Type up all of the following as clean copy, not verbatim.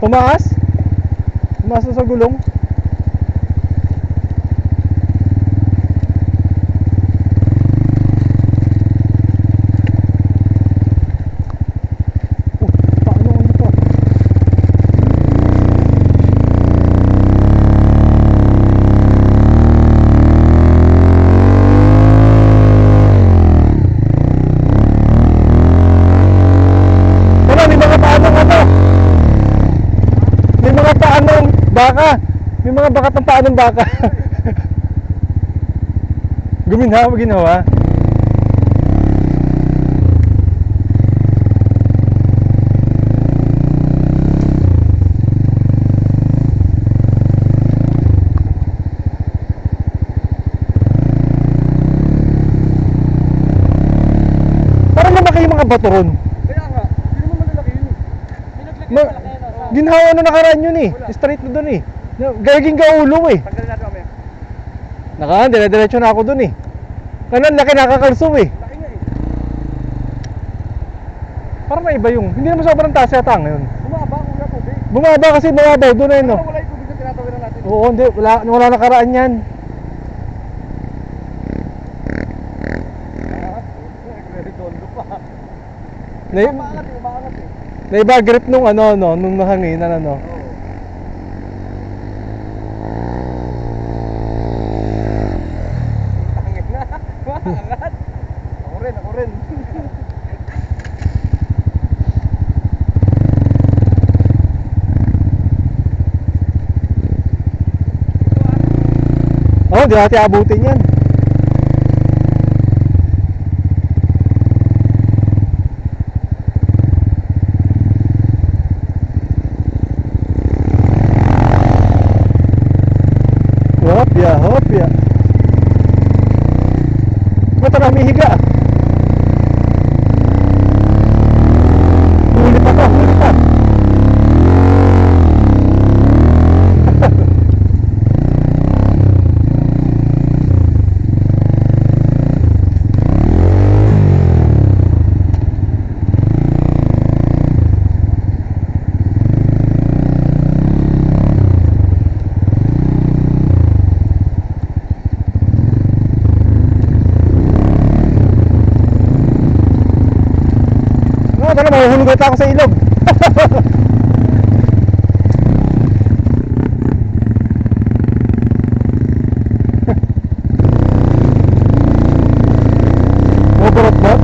Tumaas? Tumaas na sa gulong? Paano ano to? Wala, may mga paanong ano? May mga paanong baka. May mga bakat ng paanong baka. Guminhawa, ginawa. Parang malaki yung mga bato ron. Kaya nga, hindi naman malalaki yun eh. Pinaglagyan Ma- malaki yan. Ginhawa na nakaraan yun eh. Straight na dun eh. Gaging kaulong eh. Tanggalin natin mamaya. Nakaan, dire-diretso na ako dun eh. Kanan, laki nakakalsong eh. Laki nga eh. Parang may iba yung, hindi naman sobrang taas yata ngayon. Bumaba, wala tubig. Bumaba kasi bumabaw doon na yun no. Pero wala yung tubig na tinatawiran natin. Oo, hindi, wala nakaraan yan. Nagre-redondo pa. Na, Umaangat eh, umaangat eh. naiba grip nung ano, no, nung nahanginan ano. Oo. Tangin na. Umaangat. Ako rin. Oo, di natin abutin yan. Hopya, hopya. Ba't na humihiga? Huli pa to, huli pa. Tara, mahuhulog ata ako sa ilog. Overot-bot?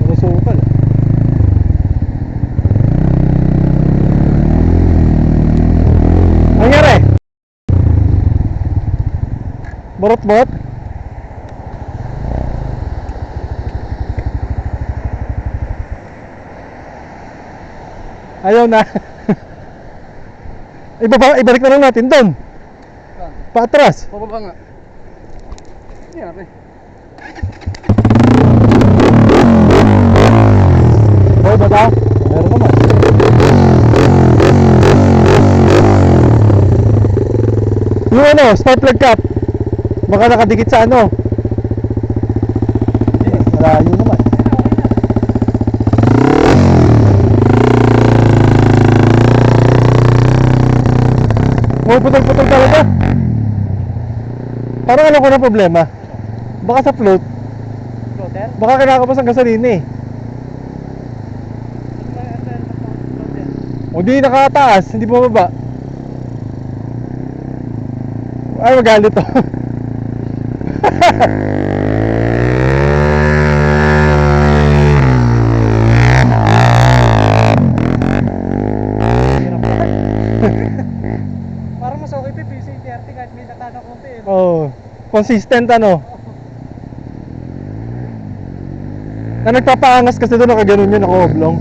Masukal. Nangyari? Borot-bot? Ayaw na. Ibalik na lang natin doon. Saan? Paatras. Pababa nga. Hindi natin. Oh, bata? Meron naman. Yung ano, spark plug cap. Baka nakadikit sa ano. Malayo naman. Putol-putol talaga. Parang alam ko na problema. Baka sa float. Floater? Baka kinakapos ang gasolina eh. O di nakataas, hindi bumaba. Ay, magalit to. Parang mas okay pa PC-30 kahit may natana konti eh. Oh, consistent ano. Na nagpapaangas kasi doon nakaganon yun, naka-oblong.